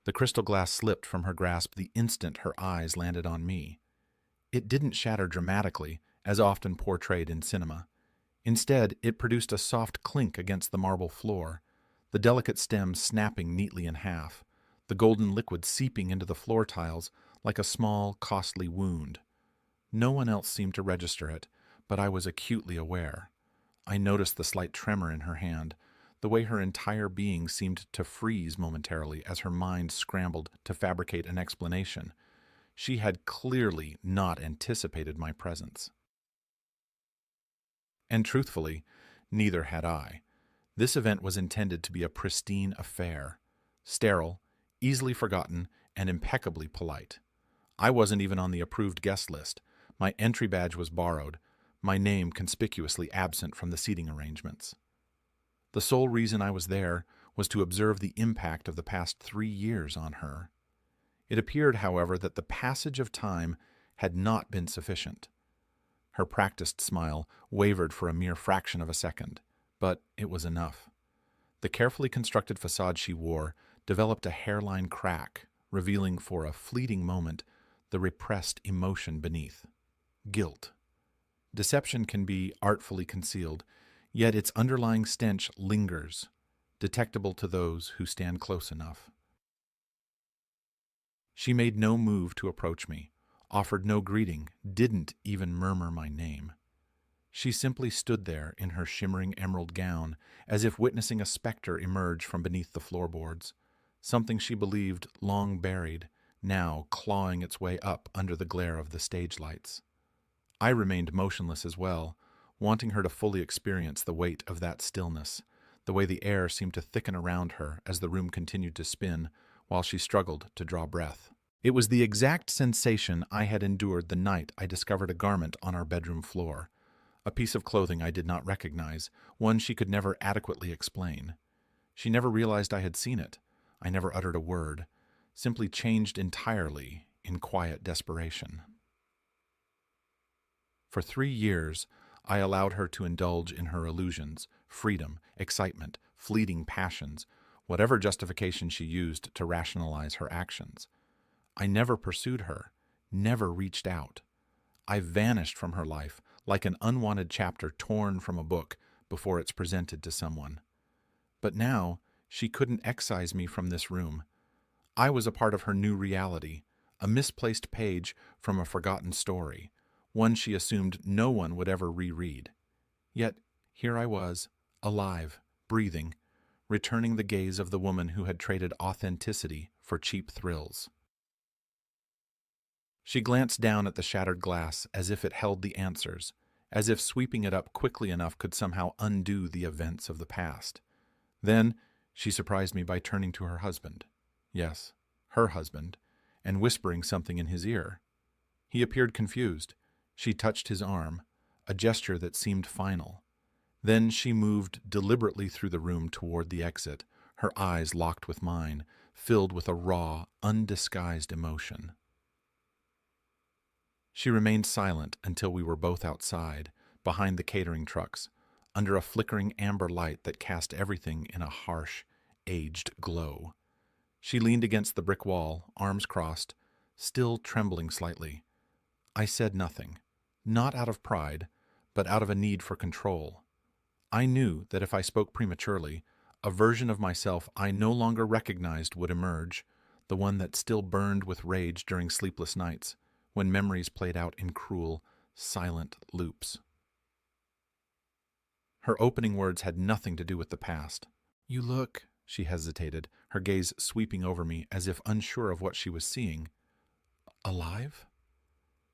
The crystal glass slipped from her grasp the instant her eyes landed on me. It didn't shatter dramatically, as often portrayed in cinema. Instead, it produced a soft clink against the marble floor, the delicate stem snapping neatly in half, the golden liquid seeping into the floor tiles like a small, costly wound. No one else seemed to register it, but I was acutely aware. I noticed the slight tremor in her hand, the way her entire being seemed to freeze momentarily as her mind scrambled to fabricate an explanation. She had clearly not anticipated my presence. And truthfully, neither had I. This event was intended to be a pristine affair, sterile, easily forgotten, and impeccably polite. I wasn't even on the approved guest list. My entry badge was borrowed, my name conspicuously absent from the seating arrangements. The sole reason I was there was to observe the impact of the past 3 years on her. It appeared, however, that the passage of time had not been sufficient. Her practiced smile wavered for a mere fraction of a second, but it was enough. The carefully constructed facade she wore developed a hairline crack, revealing for a fleeting moment the repressed emotion beneath. Guilt. Deception can be artfully concealed, yet its underlying stench lingers, detectable to those who stand close enough. She made no move to approach me, offered no greeting, didn't even murmur my name. She simply stood there in her shimmering emerald gown, as if witnessing a specter emerge from beneath the floorboards, something she believed long buried, now clawing its way up under the glare of the stage lights. I remained motionless as well, wanting her to fully experience the weight of that stillness, the way the air seemed to thicken around her as the room continued to spin, while she struggled to draw breath. It was the exact sensation I had endured the night I discovered a garment on our bedroom floor, a piece of clothing I did not recognize, one she could never adequately explain. She never realized I had seen it. I never uttered a word, simply changed entirely in quiet desperation. For 3 years, I allowed her to indulge in her illusions, freedom, excitement, fleeting passions, whatever justification she used to rationalize her actions. I never pursued her, never reached out. I vanished from her life like an unwanted chapter torn from a book before it's presented to someone. But now, she couldn't excise me from this room. I was a part of her new reality, a misplaced page from a forgotten story, one she assumed no one would ever reread. Yet here I was, alive, breathing, returning the gaze of the woman who had traded authenticity for cheap thrills. She glanced down at the shattered glass as if it held the answers, as if sweeping it up quickly enough could somehow undo the events of the past. Then she surprised me by turning to her husband. Yes, her husband, and whispering something in his ear. He appeared confused. She touched his arm, a gesture that seemed final. Then she moved deliberately through the room toward the exit, her eyes locked with mine, filled with a raw, undisguised emotion. She remained silent until we were both outside, behind the catering trucks, under a flickering amber light that cast everything in a harsh, aged glow. She leaned against the brick wall, arms crossed, still trembling slightly. I said nothing, not out of pride, but out of a need for control. I knew that if I spoke prematurely, a version of myself I no longer recognized would emerge, the one that still burned with rage during sleepless nights, when memories played out in cruel, silent loops. Her opening words had nothing to do with the past. "You look," she hesitated, her gaze sweeping over me as if unsure of what she was seeing. "Alive?"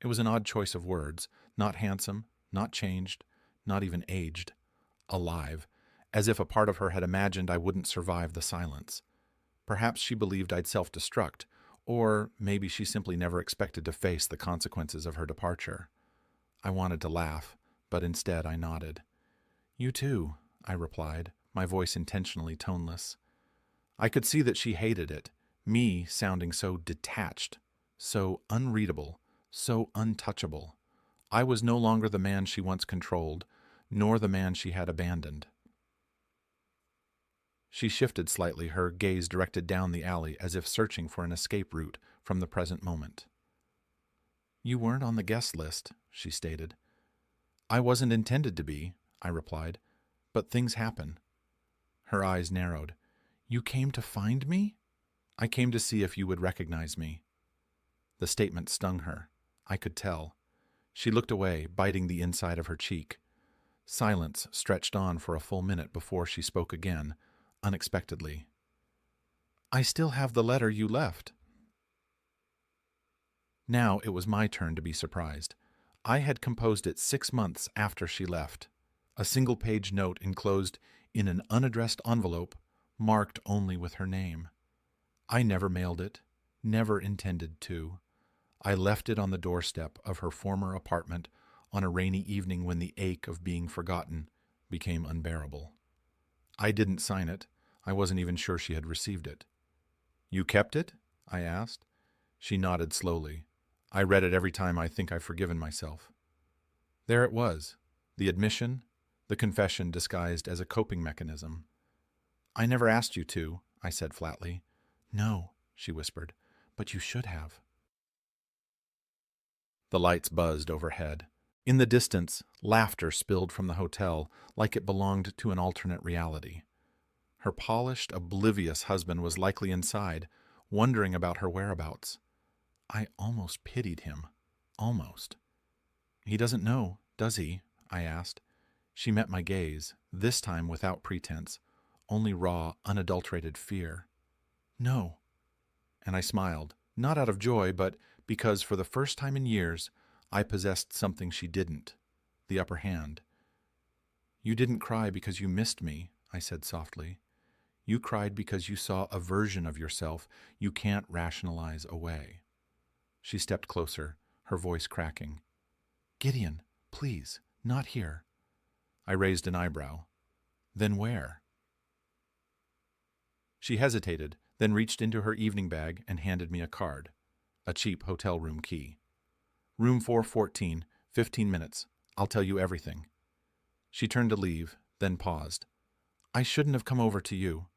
It was an odd choice of words, not handsome, not changed, not even aged. Alive, as if a part of her had imagined I wouldn't survive the silence. Perhaps she believed I'd self-destruct, or maybe she simply never expected to face the consequences of her departure. I wanted to laugh, but instead I nodded. "You too," I replied, my voice intentionally toneless. I could see that she hated it, me sounding so detached, so unreadable, so untouchable. I was no longer the man she once controlled, nor the man she had abandoned. She shifted slightly, her gaze directed down the alley as if searching for an escape route from the present moment. "You weren't on the guest list," she stated. "I wasn't intended to be," I replied, "but things happen." Her eyes narrowed. "You came to find me?" "I came to see if you would recognize me." The statement stung her. I could tell. She looked away, biting the inside of her cheek. Silence stretched on for a full minute before she spoke again, unexpectedly. "I still have the letter you left." Now it was my turn to be surprised. I had composed it 6 months after she left. A single-page note enclosed in an unaddressed envelope, marked only with her name. I never mailed it, never intended to. I left it on the doorstep of her former apartment on a rainy evening when the ache of being forgotten became unbearable. I didn't sign it. I wasn't even sure she had received it. "You kept it?" I asked. She nodded slowly. "I read it every time I think I've forgiven myself." There it was, the admission, the confession disguised as a coping mechanism. "I never asked you to," I said flatly. "No," she whispered, "but you should have." The lights buzzed overhead. In the distance, laughter spilled from the hotel like it belonged to an alternate reality. Her polished, oblivious husband was likely inside, wondering about her whereabouts. I almost pitied him. Almost. "He doesn't know, does he?" I asked. She met my gaze, this time without pretense, only raw, unadulterated fear. "No." And I smiled, not out of joy, but because for the first time in years, I possessed something she didn't, the upper hand. "You didn't cry because you missed me," I said softly. "You cried because you saw a version of yourself you can't rationalize away." She stepped closer, her voice cracking. "Gideon, please, not here." I raised an eyebrow. "Then where?" She hesitated, then reached into her evening bag and handed me a card, a cheap hotel room key. "Room 414, 15 minutes. I'll tell you everything." She turned to leave, then paused. "I shouldn't have come over to you."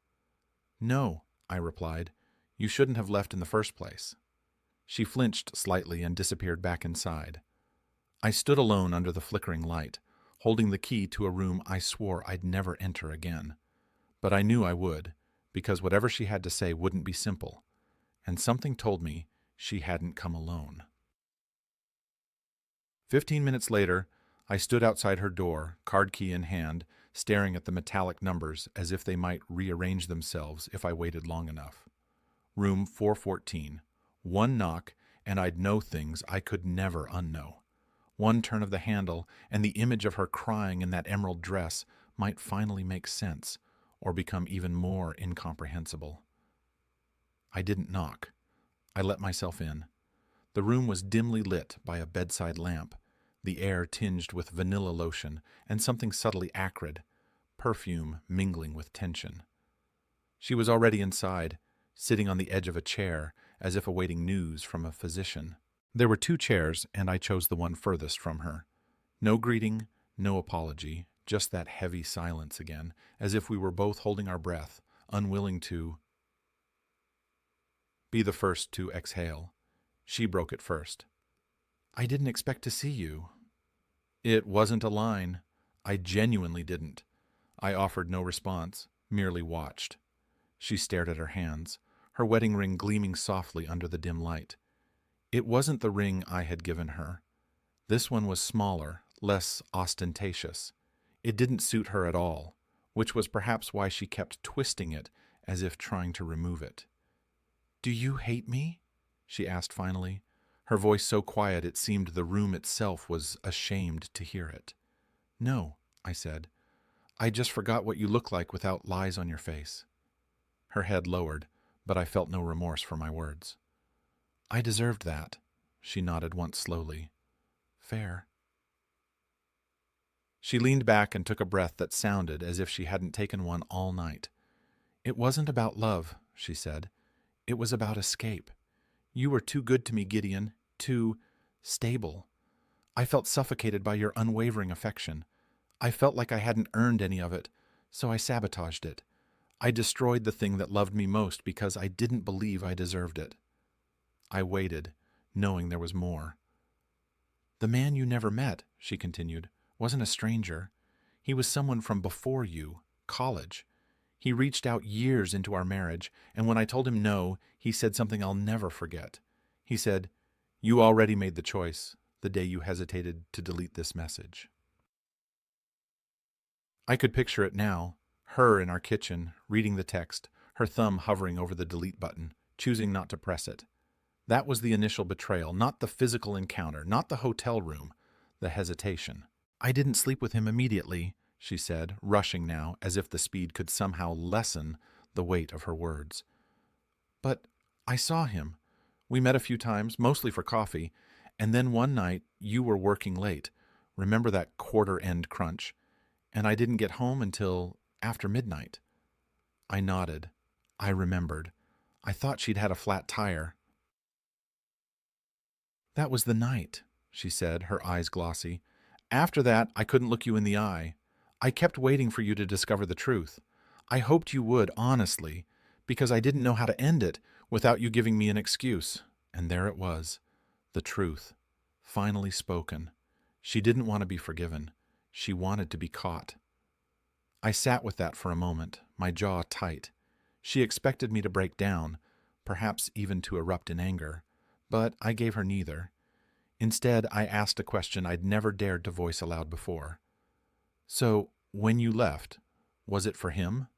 "No," I replied. "You shouldn't have left in the first place." She flinched slightly and disappeared back inside. I stood alone under the flickering light, holding the key to a room I swore I'd never enter again. But I knew I would, because whatever she had to say wouldn't be simple, and something told me she hadn't come alone. 15 minutes later, I stood outside her door, card key in hand, staring at the metallic numbers as if they might rearrange themselves if I waited long enough. Room 414. One knock, and I'd know things I could never unknow. One turn of the handle, and the image of her crying in that emerald dress might finally make sense, or become even more incomprehensible. I didn't knock. I let myself in. The room was dimly lit by a bedside lamp, the air tinged with vanilla lotion and something subtly acrid, perfume mingling with tension. She was already inside, sitting on the edge of a chair, as if awaiting news from a physician. There were 2 chairs, and I chose the one furthest from her. No greeting, no apology, just that heavy silence again, as if we were both holding our breath, unwilling to be the first to exhale. She broke it first. "I didn't expect to see you." It wasn't a line. I genuinely didn't. I offered no response, merely watched. She stared at her hands, her wedding ring gleaming softly under the dim light. It wasn't the ring I had given her. This one was smaller, less ostentatious. It didn't suit her at all, which was perhaps why she kept twisting it as if trying to remove it. "Do you hate me?" she asked finally, her voice so quiet it seemed the room itself was ashamed to hear it. "No," I said. "I just forgot what you look like without lies on your face." Her head lowered, but I felt no remorse for my words. "I deserved that," she nodded once slowly. "Fair." She leaned back and took a breath that sounded as if she hadn't taken one all night. "It wasn't about love," she said. "It was about escape. You were too good to me, Gideon, too stable. I felt suffocated by your unwavering affection. I felt like I hadn't earned any of it, so I sabotaged it. I destroyed the thing that loved me most because I didn't believe I deserved it. I waited, knowing there was more. The man you never met, she continued, wasn't a stranger. He was someone from before you, college. He reached out years into our marriage, and when I told him no, he said something I'll never forget. He said, "You already made the choice the day you hesitated to delete this message." I could picture it now, her in our kitchen, reading the text, her thumb hovering over the delete button, choosing not to press it. That was the initial betrayal, not the physical encounter, not the hotel room, the hesitation. "I didn't sleep with him immediately," she said, rushing now, as if the speed could somehow lessen the weight of her words. "But I saw him. We met a few times, mostly for coffee, and then one night you were working late. Remember that quarter-end crunch? And I didn't get home until after midnight." I nodded. I remembered. I thought she'd had a flat tire. "That was the night," she said, her eyes glossy. "After that, I couldn't look you in the eye. I kept waiting for you to discover the truth. I hoped you would, honestly, because I didn't know how to end it without you giving me an excuse." And there it was, the truth, finally spoken. She didn't want to be forgiven. She wanted to be caught. I sat with that for a moment, my jaw tight. She expected me to break down, perhaps even to erupt in anger, but I gave her neither. Instead, I asked a question I'd never dared to voice aloud before. "So, when you left, was it for him?"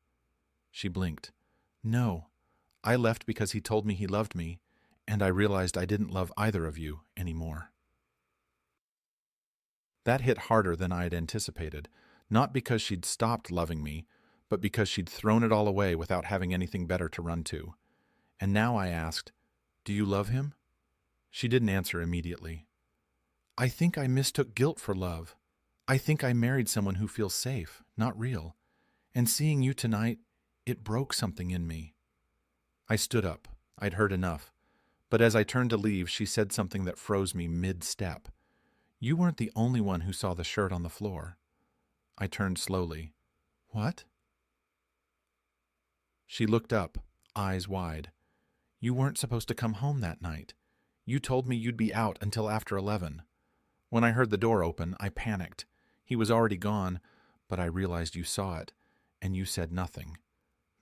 She blinked. "No, I left because he told me he loved me, and I realized I didn't love either of you anymore." That hit harder than I had anticipated, not because she'd stopped loving me, but because she'd thrown it all away without having anything better to run to. And now I asked, "Do you love him?" She didn't answer immediately. "I think I mistook guilt for love. I think I married someone who feels safe, not real. And seeing you tonight, it broke something in me." I stood up. I'd heard enough. But as I turned to leave, she said something that froze me mid-step. "You weren't the only one who saw the shirt on the floor." I turned slowly. "What?" She looked up, eyes wide. "You weren't supposed to come home that night. You told me you'd be out until after 11. When I heard the door open, I panicked. He was already gone, but I realized you saw it, and you said nothing.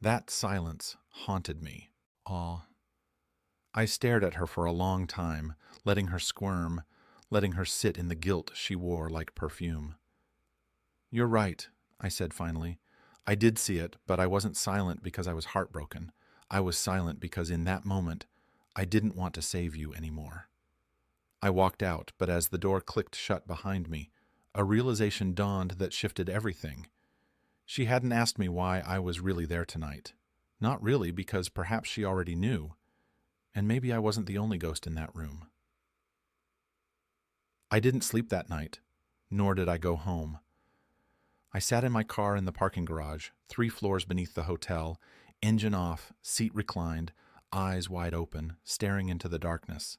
That silence haunted me." Aw. I stared at her for a long time, letting her squirm, letting her sit in the guilt she wore like perfume. "You're right," I said finally. "I did see it, but I wasn't silent because I was heartbroken. I was silent because in that moment, I didn't want to save you anymore." I walked out, but as the door clicked shut behind me, a realization dawned that shifted everything. She hadn't asked me why I was really there tonight. Not really, because perhaps she already knew. And maybe I wasn't the only ghost in that room. I didn't sleep that night, nor did I go home. I sat in my car in the parking garage, 3 floors beneath the hotel, engine off, seat reclined, eyes wide open, staring into the darkness.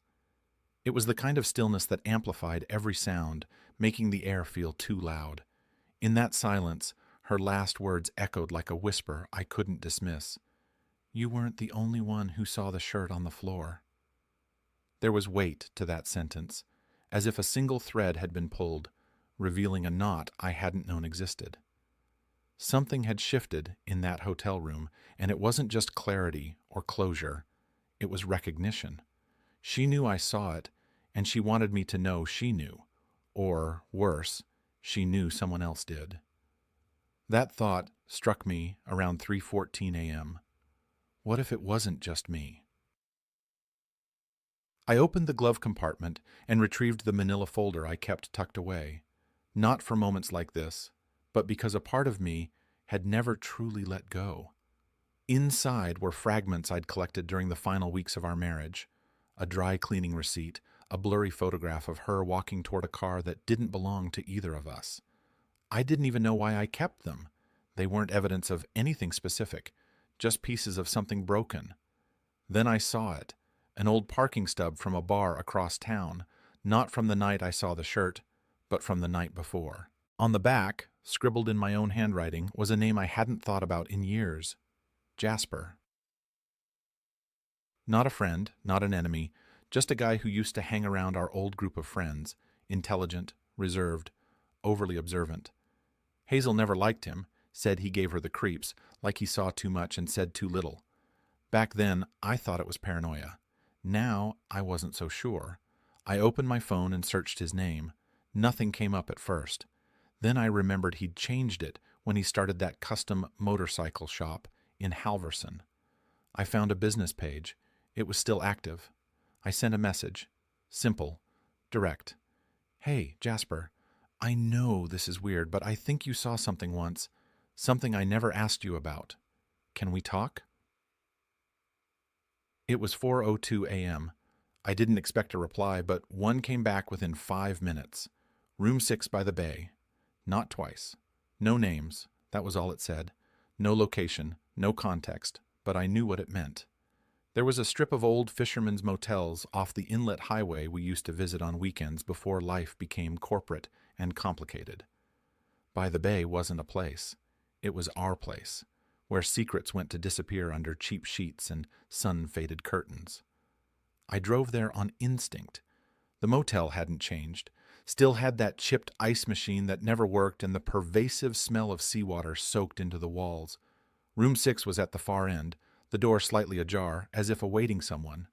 It was the kind of stillness that amplified every sound, making the air feel too loud. In that silence, her last words echoed like a whisper I couldn't dismiss. "You weren't the only one who saw the shirt on the floor." There was weight to that sentence, as if a single thread had been pulled, revealing a knot I hadn't known existed. Something had shifted in that hotel room, and it wasn't just clarity or closure. It was recognition. She knew I saw it, and she wanted me to know she knew. Or, worse, she knew someone else did. That thought struck me around 3:14 a.m. What if it wasn't just me? I opened the glove compartment and retrieved the manila folder I kept tucked away, not for moments like this, but because a part of me had never truly let go. Inside were fragments I'd collected during the final weeks of our marriage, a dry cleaning receipt, a blurry photograph of her walking toward a car that didn't belong to either of us. I didn't even know why I kept them. They weren't evidence of anything specific, just pieces of something broken. Then I saw it, an old parking stub from a bar across town, not from the night I saw the shirt, but from the night before. On the back, scribbled in my own handwriting, was a name I hadn't thought about in years. Jasper. Not a friend, not an enemy, just a guy who used to hang around our old group of friends, intelligent, reserved, overly observant. Hazel never liked him, said he gave her the creeps, like he saw too much and said too little. Back then, I thought it was paranoia. Now, I wasn't so sure. I opened my phone and searched his name. Nothing came up at first. Then I remembered he'd changed it when he started that custom motorcycle shop in Halverson. I found a business page. It was still active. I sent a message. Simple. Direct. Hey, Jasper. I know this is weird, but I think you saw something once. Something I never asked you about. Can we talk? It was 4:02 a.m. I didn't expect a reply, but one came back within 5 minutes. Room 6 by the bay. Not twice. No names. That was all it said. No location. No context. But I knew what it meant. There was a strip of old fishermen's motels off the inlet highway we used to visit on weekends before life became corporate and complicated. By the bay wasn't a place. It was our place, where secrets went to disappear under cheap sheets and sun-faded curtains. I drove there on instinct. The motel hadn't changed, still had that chipped ice machine that never worked and the pervasive smell of seawater soaked into the walls. Room 6 was at the far end, the door slightly ajar, as if awaiting someone.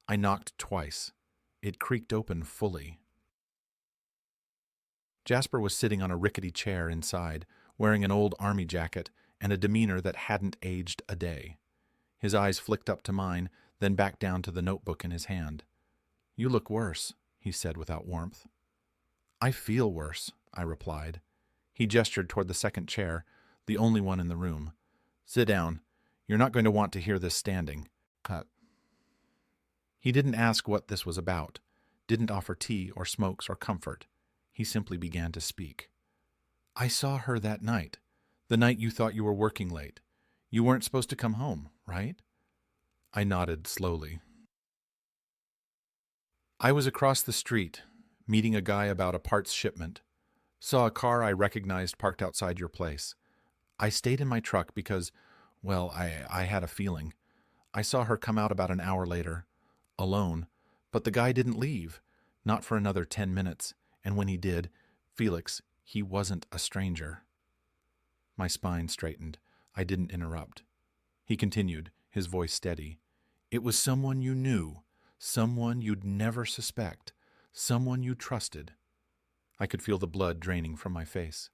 I knocked twice. It creaked open fully. Jasper was sitting on a rickety chair inside, wearing an old army jacket and a demeanor that hadn't aged a day. His eyes flicked up to mine, then back down to the notebook in his hand. "You look worse," he said without warmth. "I feel worse," I replied. He gestured toward the second chair, the only one in the room. "Sit down. You're not going to want to hear this standing." He didn't ask what this was about, didn't offer tea or smokes or comfort. He simply began to speak. "I saw her that night, the night you thought you were working late. You weren't supposed to come home, right?" I nodded slowly. "I was across the street, meeting a guy about a parts shipment. Saw a car I recognized parked outside your place. I stayed in my truck because, well, I had a feeling. I saw her come out about an hour later, alone, but the guy didn't leave, not for another 10 minutes, and when he did, Felix, he wasn't a stranger." My spine straightened. I didn't interrupt. He continued, his voice steady. "It was someone you knew, someone you'd never suspect, someone you trusted." I could feel the blood draining from my face.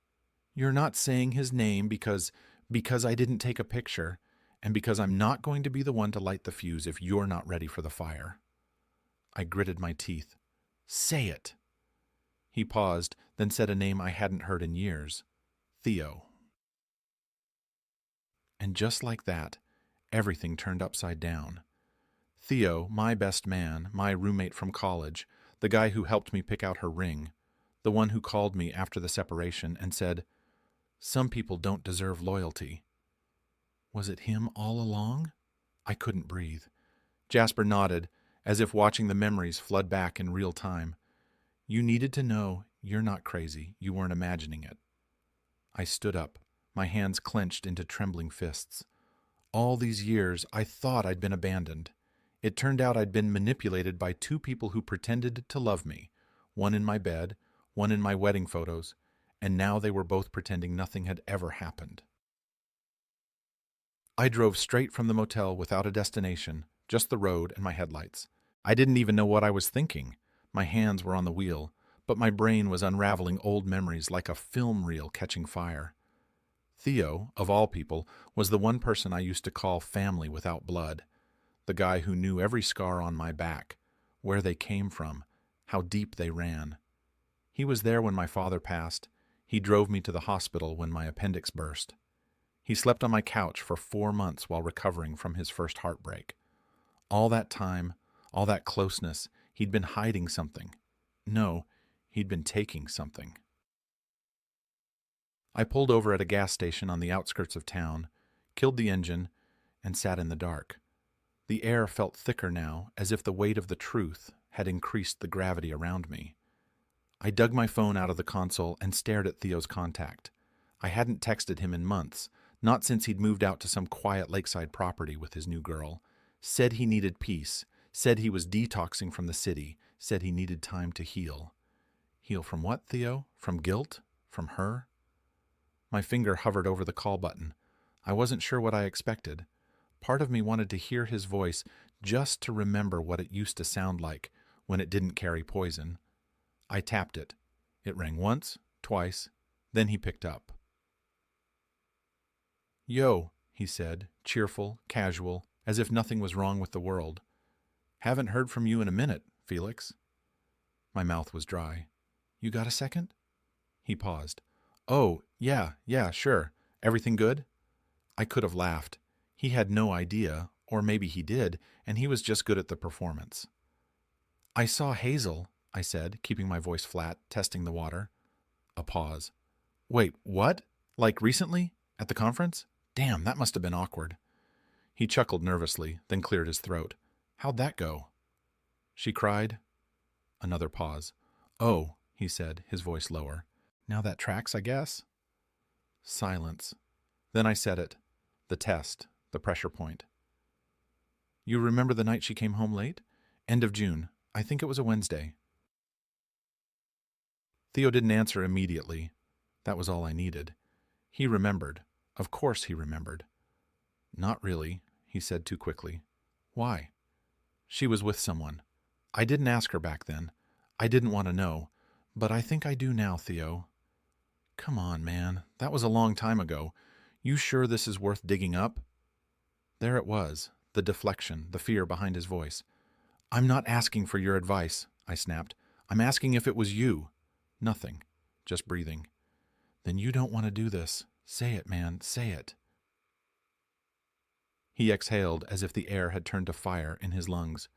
"You're not saying his name because I didn't take a picture, and because I'm not going to be the one to light the fuse if you're not ready for the fire." I gritted my teeth. "Say it." He paused, then said a name I hadn't heard in years. Theo. And just like that, everything turned upside down. Theo, my best man, my roommate from college, the guy who helped me pick out her ring, the one who called me after the separation and said, "Some people don't deserve loyalty." Was it him all along? I couldn't breathe. Jasper nodded, as if watching the memories flood back in real time. "You needed to know you're not crazy. You weren't imagining it." I stood up, my hands clenched into trembling fists. All these years, I thought I'd been abandoned. It turned out I'd been manipulated by two people who pretended to love me, one in my bed, one in my wedding photos, and now they were both pretending nothing had ever happened. I drove straight from the motel without a destination, just the road and my headlights. I didn't even know what I was thinking. My hands were on the wheel, but my brain was unraveling old memories like a film reel catching fire. Theo, of all people, was the one person I used to call family without blood. The guy who knew every scar on my back, where they came from, how deep they ran. He was there when my father passed. He drove me to the hospital when my appendix burst. He slept on my couch for 4 months while recovering from his first heartbreak. All that time, all that closeness, he'd been hiding something. No, he'd been taking something. I pulled over at a gas station on the outskirts of town, killed the engine, and sat in the dark. The air felt thicker now, as if the weight of the truth had increased the gravity around me. I dug my phone out of the console and stared at Theo's contact. I hadn't texted him in months, Not since he'd moved out to some quiet lakeside property with his new girl. Said he needed peace. Said he was detoxing from the city. Said he needed time to heal. Heal from what, Theo? From guilt? From her? My finger hovered over the call button. I wasn't sure what I expected. Part of me wanted to hear his voice just to remember what it used to sound like when it didn't carry poison. I tapped it. It rang once, twice, then he picked up. "Yo," he said, cheerful, casual, as if nothing was wrong with the world. "Haven't heard from you in a minute, Felix." My mouth was dry. "You got a second?" He paused. "Oh, yeah, sure. Everything good?" I could have laughed. He had no idea, or maybe he did, and he was just good at the performance. "I saw Hazel," I said, keeping my voice flat, testing the water. A pause. "Wait, what? Like recently? At the conference? Damn, that must have been awkward." He chuckled nervously, then cleared his throat. "How'd that go?" "She cried." Another pause. "Oh," he said, his voice lower. "Now that tracks, I guess." Silence. Then I said it. The test. The pressure point. "You remember the night she came home late? End of June. I think it was a Wednesday." Theo didn't answer immediately. That was all I needed. He remembered. Of course he remembered. "Not really," he said too quickly. "Why?" "She was with someone. I didn't ask her back then. I didn't want to know. But I think I do now, Theo." "Come on, man. That was a long time ago. You sure this is worth digging up?" There it was, the deflection, the fear behind his voice. "I'm not asking for your advice," I snapped. "I'm asking if it was you." Nothing. Just breathing. "Then you don't want to do this. Say it, man. Say it." He exhaled as if the air had turned to fire in his lungs.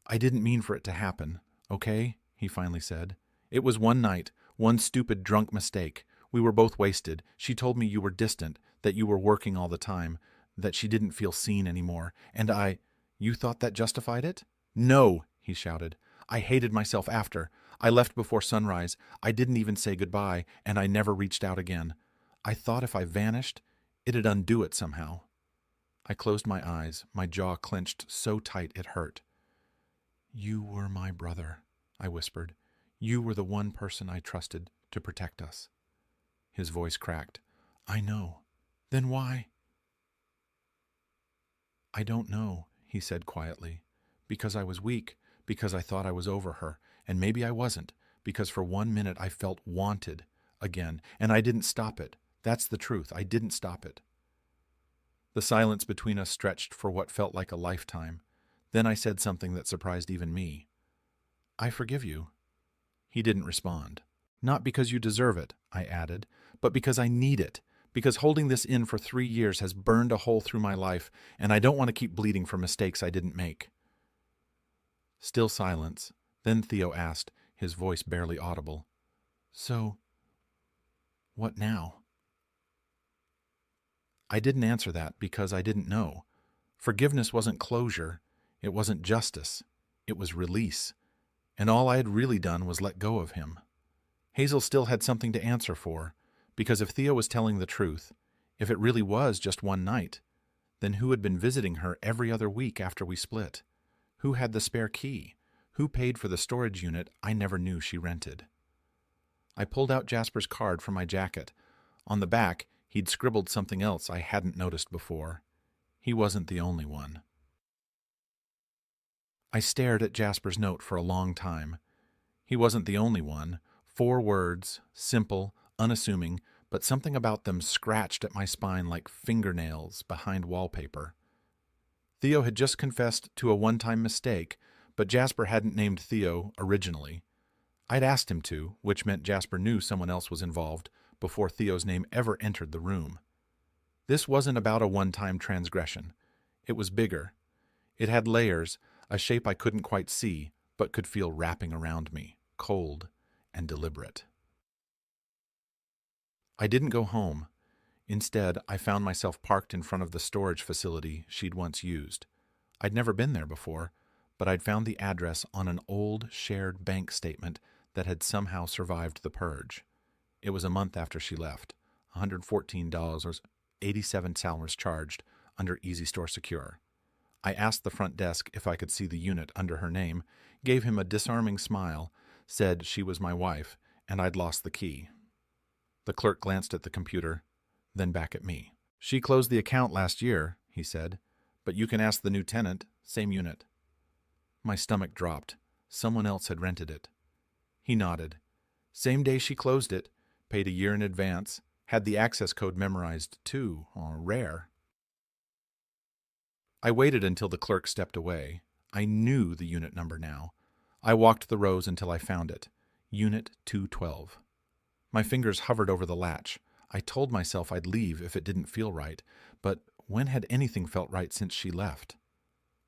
"I didn't mean for it to happen, okay?" he finally said. "It was one night, one stupid drunk mistake. We were both wasted. She told me you were distant, that you were working all the time, that she didn't feel seen anymore, and I— You thought that justified it?" "No!" he shouted. "I hated myself after. I left before sunrise. I didn't even say goodbye, and I never reached out again. I thought if I vanished, it'd undo it somehow." I closed my eyes, my jaw clenched so tight it hurt. "You were my brother," I whispered. "You were the one person I trusted to protect us." His voice cracked. "I know. Then why?" "I don't know," he said quietly. "Because I was weak, because I thought I was over her, and maybe I wasn't, because for 1 minute I felt wanted again, and I didn't stop it. That's the truth. I didn't stop it." The silence between us stretched for what felt like a lifetime. Then I said something that surprised even me. "I forgive you." He didn't respond. "Not because you deserve it," I added, "but because I need it. Because holding this in for 3 years has burned a hole through my life, and I don't want to keep bleeding for mistakes I didn't make." Still silence. Then Theo asked, his voice barely audible. "So, what now?" I didn't answer that because I didn't know. Forgiveness wasn't closure. It wasn't justice. It was release. And all I had really done was let go of him. Hazel still had something to answer for, because if Theo was telling the truth, if it really was just one night, then who had been visiting her every other week after we split? Who had the spare key? Who paid for the storage unit I never knew she rented? I pulled out Jasper's card from my jacket. On the back, he'd scribbled something else I hadn't noticed before. He wasn't the only one. I stared at Jasper's note for a long time. He wasn't the only one. 4 words, simple, unassuming, but something about them scratched at my spine like fingernails behind wallpaper. Theo had just confessed to a one-time mistake, but Jasper hadn't named Theo originally. I'd asked him to, which meant Jasper knew someone else was involved before Theo's name ever entered the room. This wasn't about a one-time transgression. It was bigger. It had layers, a shape I couldn't quite see, but could feel wrapping around me, cold and deliberate. I didn't go home. Instead, I found myself parked in front of the storage facility she'd once used. I'd never been there before, but I'd found the address on an old shared bank statement that had somehow survived the purge. It was a month after she left. $114 $87 charged under Easy Store Secure. I asked the front desk if I could see the unit under her name, gave him a disarming smile, said she was my wife, and I'd lost the key. The clerk glanced at the computer, then back at me. She closed the account last year, he said, but you can ask the new tenant, same unit. My stomach dropped. Someone else had rented it. He nodded. Same day she closed it, paid a year in advance, had the access code memorized too, rare. I waited until the clerk stepped away. I knew the unit number now. I walked the rows until I found it. Unit 212. My fingers hovered over the latch. I told myself I'd leave if it didn't feel right, but when had anything felt right since she left?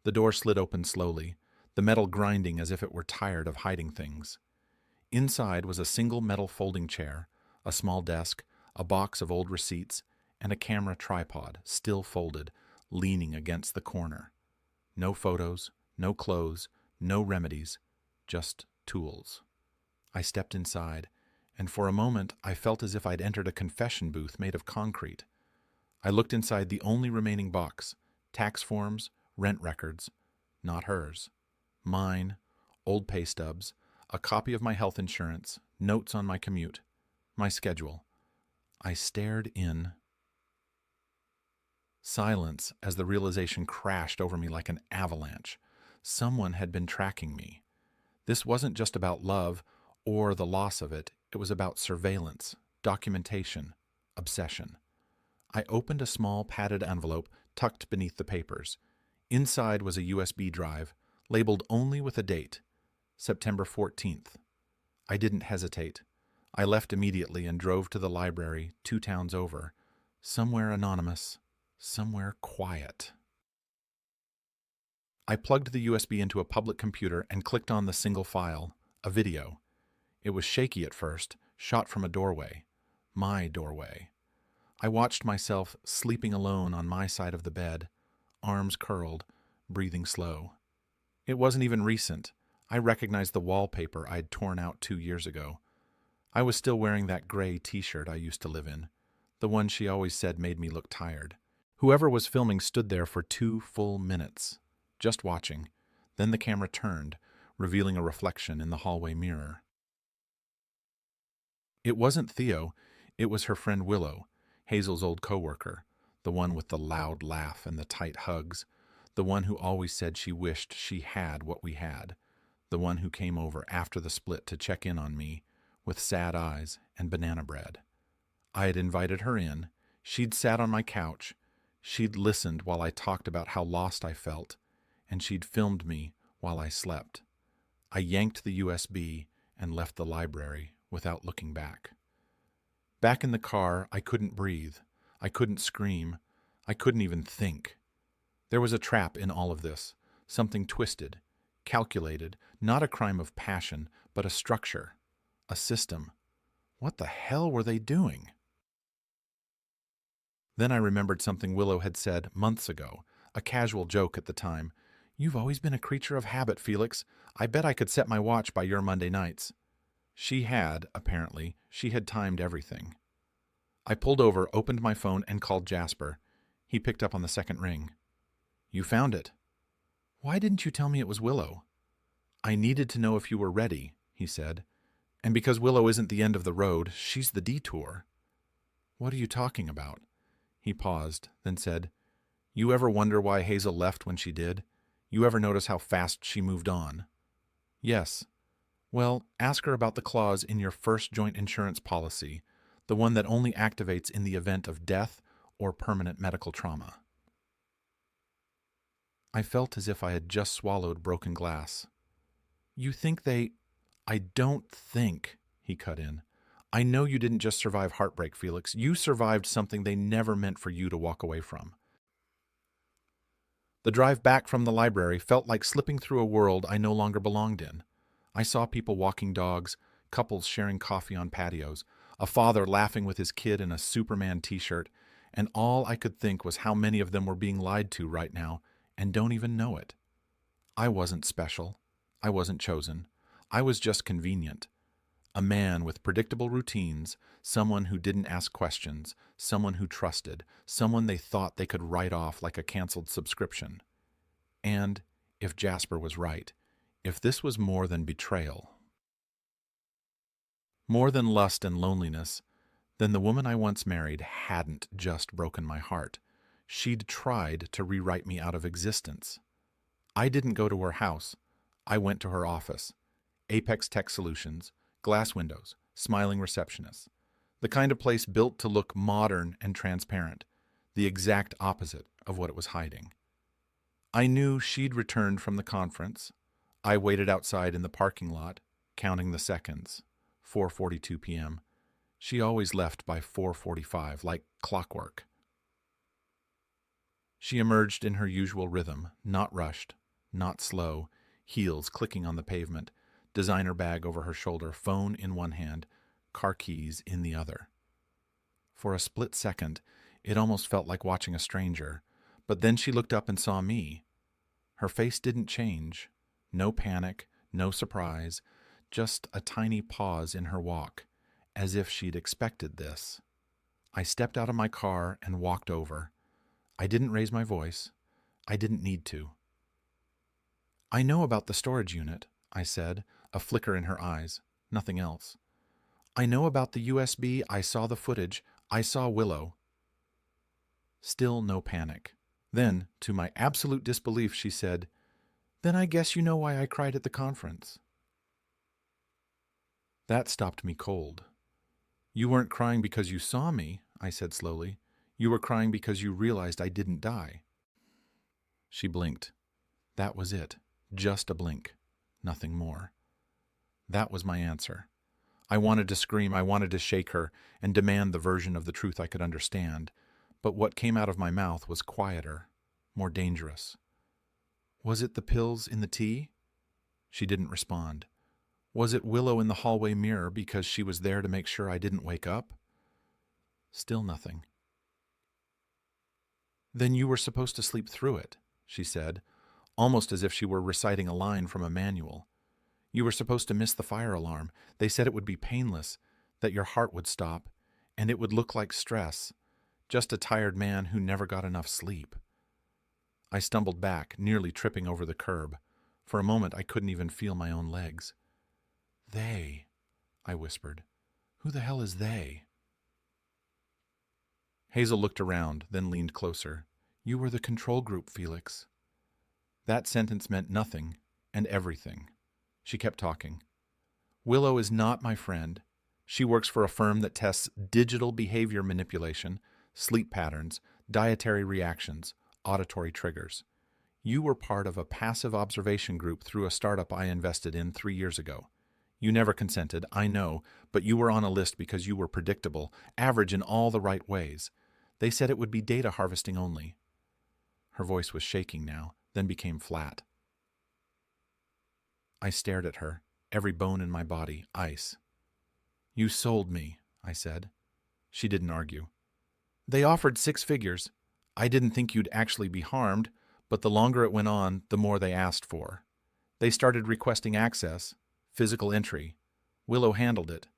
The door slid open slowly, the metal grinding as if it were tired of hiding things. Inside was a single metal folding chair, a small desk, a box of old receipts, and a camera tripod, still folded, leaning against the corner. No photos, no clothes, no remedies, just tools. I stepped inside, and for a moment I felt as if I'd entered a confession booth made of concrete. I looked inside the only remaining box, tax forms, rent records, not hers. Mine, old pay stubs, a copy of my health insurance, notes on my commute, my schedule. I stared in silence as the realization crashed over me like an avalanche. Someone had been tracking me. This wasn't just about love or the loss of it. It was about surveillance, documentation, obsession. I opened a small padded envelope tucked beneath the papers. Inside was a USB drive, labeled only with a date, September 14th. I didn't hesitate. I left immediately and drove to the library 2 towns over, somewhere anonymous, somewhere quiet. I plugged the USB into a public computer and clicked on the single file, a video. It was shaky at first, shot from a doorway. My doorway. I watched myself sleeping alone on my side of the bed, arms curled, breathing slow. It wasn't even recent. I recognized the wallpaper I'd torn out 2 years ago. I was still wearing that gray t-shirt I used to live in, the one she always said made me look tired. Whoever was filming stood there for 2 full minutes, just watching. Then the camera turned, revealing a reflection in the hallway mirror. It wasn't Theo, it was her friend Willow, Hazel's old coworker, the one with the loud laugh and the tight hugs, the one who always said she wished she had what we had, the one who came over after the split to check in on me, with sad eyes and banana bread. I had invited her in, she'd sat on my couch, she'd listened while I talked about how lost I felt, and she'd filmed me while I slept. I yanked the USB and left the library without looking back. Back in the car, I couldn't breathe. I couldn't scream. I couldn't even think. There was a trap in all of this, something twisted, calculated, not a crime of passion, but a structure, a system. What the hell were they doing? Then I remembered something Willow had said months ago, a casual joke at the time. "You've always been a creature of habit, Felix. I bet I could set my watch by your Monday nights." She had, apparently, she had timed everything. I pulled over, opened my phone, and called Jasper. He picked up on the second ring. "You found it." "Why didn't you tell me it was Willow?" "I needed to know if you were ready," he said. "And because Willow isn't the end of the road, she's the detour." "What are you talking about?" He paused, then said, "You ever wonder why Hazel left when she did? You ever notice how fast she moved on?" "Yes." "Well, ask her about the clause in your first joint insurance policy, the one that only activates in the event of death or permanent medical trauma." I felt as if I had just swallowed broken glass. "You think they—" "I don't think," he cut in. "I know you didn't just survive heartbreak, Felix. You survived something they never meant for you to walk away from." The drive back from the library felt like slipping through a world I no longer belonged in. I saw people walking dogs, couples sharing coffee on patios, a father laughing with his kid in a Superman t-shirt, and all I could think was how many of them were being lied to right now and don't even know it. I wasn't special. I wasn't chosen. I was just convenient. A man with predictable routines, someone who didn't ask questions, someone who trusted, someone they thought they could write off like a canceled subscription. And, if Jasper was right, if this was more than betrayal, more than lust and loneliness, then the woman I once married hadn't just broken my heart. She'd tried to rewrite me out of existence. I didn't go to her house. I went to her office. Apex Tech Solutions, glass windows, smiling receptionists. The kind of place built to look modern and transparent, the exact opposite of what it was hiding. I knew she'd returned from the conference. I waited outside in the parking lot, counting the seconds. 4:42 p.m. She always left by 4:45, like clockwork. She emerged in her usual rhythm, not rushed, not slow, heels clicking on the pavement, designer bag over her shoulder, phone in one hand, car keys in the other. For a split second, it almost felt like watching a stranger, but then she looked up and saw me. Her face didn't change. No panic, no surprise, just a tiny pause in her walk, as if she'd expected this. I stepped out of my car and walked over. I didn't raise my voice. I didn't need to. "I know about the storage unit," I said, a flicker in her eyes, nothing else. "I know about the USB. I saw the footage. I saw Willow." Still no panic. Then, to my absolute disbelief, she said, "Then I guess you know why I cried at the conference." That stopped me cold. "You weren't crying because you saw me," I said slowly. "You were crying because you realized I didn't die." She blinked. That was it. Just a blink. Nothing more. That was my answer. I wanted to scream, I wanted to shake her, and demand the version of the truth I could understand. But what came out of my mouth was quieter, more dangerous. "Was it the pills in the tea?" She didn't respond. "Was it Willow in the hallway mirror because she was there to make sure I didn't wake up?" Still nothing. "Then you were supposed to sleep through it," she said, almost as if she were reciting a line from a manual. "You were supposed to miss the fire alarm. They said it would be painless, that your heart would stop, and it would look like stress, just a tired man who never got enough sleep." I stumbled back, nearly tripping over the curb. For a moment I couldn't even feel my own legs. "They," I whispered. "Who the hell is they?" Hazel looked around, then leaned closer. "You were the control group, Felix." That sentence meant nothing and everything. She kept talking. "Willow is not my friend. She works for a firm that tests digital behavior manipulation, sleep patterns, dietary reactions, auditory triggers. You were part of a passive observation group through a startup I invested in 3 years ago. You never consented, I know, but you were on a list because you were predictable, average in all the right ways. They said it would be data harvesting only." Her voice was shaking now, then became flat. I stared at her, every bone in my body ice. "You sold me," I said. She didn't argue. "They offered 6 figures. I didn't think you'd actually be harmed, but the longer it went on, the more they asked for. They started requesting access, physical entry. Willow handled it.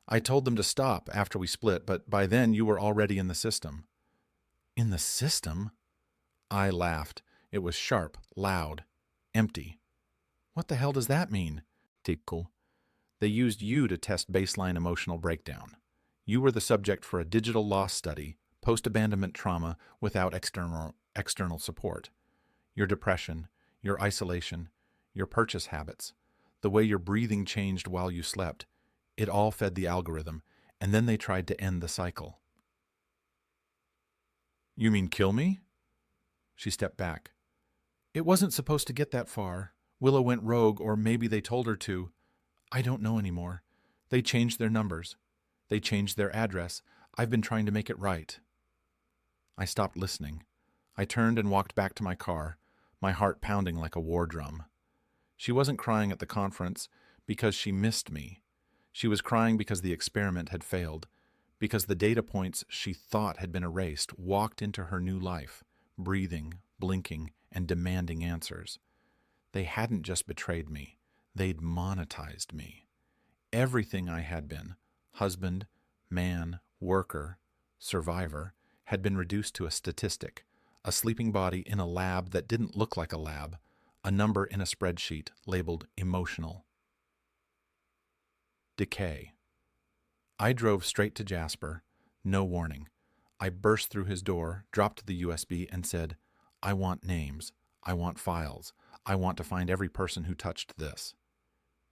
I told them to stop after we split, but by then you were already in the system." "In the system?" I laughed. It was sharp, loud, empty. "What the hell does that mean?" Tickle. "They used you to test baseline emotional breakdown. You were the subject for a digital loss study, post-abandonment trauma without external support. Your depression, your isolation, your purchase habits, the way your breathing changed while you slept, it all fed the algorithm, and then they tried to end the cycle." "You mean kill me?" She stepped back. "It wasn't supposed to get that far. Willow went rogue, or maybe they told her to. I don't know anymore. They changed their numbers. They changed their address. I've been trying to make it right." I stopped listening. I turned and walked back to my car, my heart pounding like a war drum. She wasn't crying at the conference because she missed me. She was crying because the experiment had failed, because the data points she thought had been erased walked into her new life, breathing, blinking, and demanding answers. They hadn't just betrayed me. They'd monetized me. Everything I had been, husband, man, worker, survivor, had been reduced to a statistic, a sleeping body in a lab that didn't look like a lab, a number in a spreadsheet labeled emotional. Decay. I drove straight to Jasper, no warning. I burst through his door, dropped the USB, and said, "I want names. I want files. I want to find every person who touched this."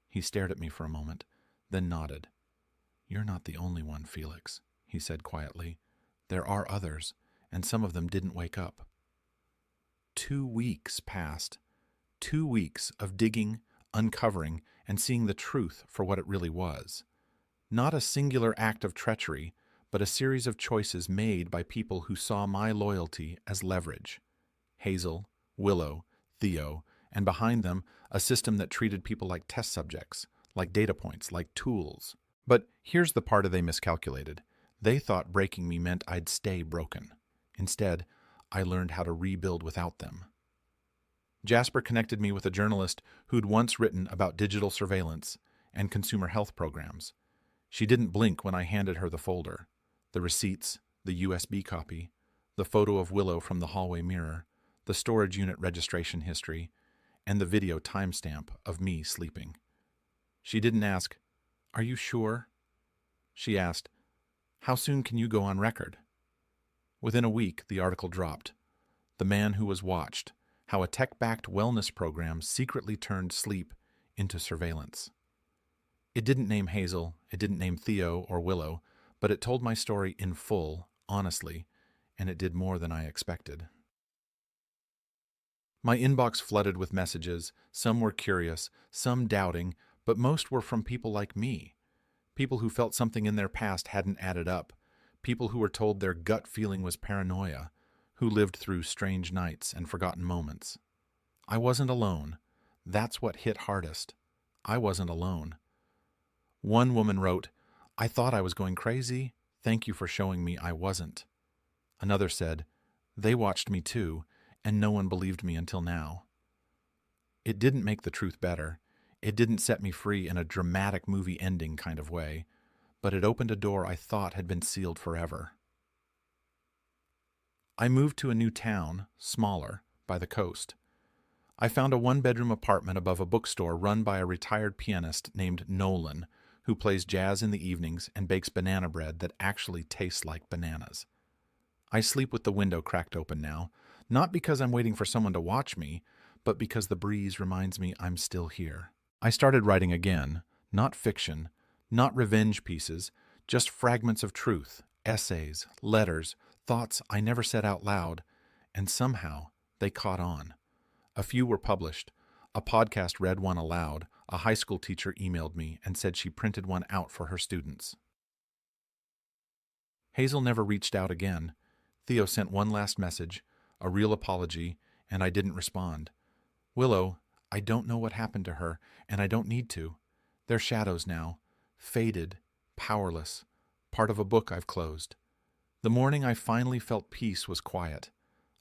He stared at me for a moment, then nodded. "You're not the only one, Felix," he said quietly. "There are others, and some of them didn't wake up." 2 weeks passed. 2 weeks of digging, uncovering, and seeing the truth for what it really was. Not a singular act of treachery, but a series of choices made by people who saw my loyalty as leverage. Hazel, Willow, Theo, and behind them, a system that treated people like test subjects, like data points, like tools. But here's the part they miscalculated. They thought breaking me meant I'd stay broken. Instead, I learned how to rebuild without them. Jasper connected me with a journalist who'd once written about digital surveillance and consumer health programs. She didn't blink when I handed her the folder, the receipts, the USB copy, the photo of Willow from the hallway mirror, the storage unit registration history, and the video timestamp of me sleeping. She didn't ask, "Are you sure?" She asked, "How soon can you go on record?" Within a week, the article dropped. The man who was watched, how a tech-backed wellness program secretly turned sleep into surveillance. It didn't name Hazel, it didn't name Theo or Willow, but it told my story in full, honestly, and it did more than I expected. My inbox flooded with messages. Some were curious, some doubting, but most were from people like me. People who felt something in their past hadn't added up. People who were told their gut feeling was paranoia, who lived through strange nights and forgotten moments. I wasn't alone. That's what hit hardest. I wasn't alone. One woman wrote, "I thought I was going crazy. Thank you for showing me I wasn't." Another said, "They watched me too, and no one believed me until now." It didn't make the truth better. It didn't set me free in a dramatic movie ending kind of way, but it opened a door I thought had been sealed forever. I moved to a new town, smaller, by the coast. I found a one-bedroom apartment above a bookstore run by a retired pianist named Nolan, who plays jazz in the evenings and bakes banana bread that actually tastes like bananas. I sleep with the window cracked open now, not because I'm waiting for someone to watch me, but because the breeze reminds me I'm still here. I started writing again, not fiction, not revenge pieces, just fragments of truth, essays, letters, thoughts I never said out loud, and somehow they caught on. A few were published. A podcast read one aloud. A high school teacher emailed me and said she printed one out for her students. Hazel never reached out again. Theo sent one last message, a real apology, and I didn't respond. Willow, I don't know what happened to her, and I don't need to. They're shadows now, faded, powerless, part of a book I've closed. The morning I finally felt peace was quiet.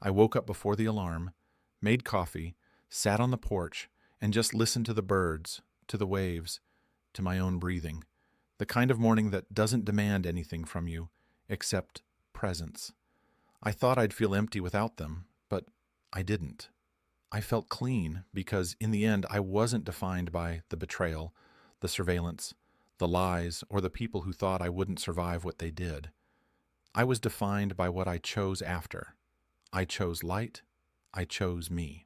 I woke up before the alarm, made coffee, sat on the porch, and just listened to the birds, to the waves, to my own breathing. The kind of morning that doesn't demand anything from you, except presence. I thought I'd feel empty without them, but I didn't. I felt clean because, in the end, I wasn't defined by the betrayal, the surveillance, the lies, or the people who thought I wouldn't survive what they did. I was defined by what I chose after. I chose light. I chose me.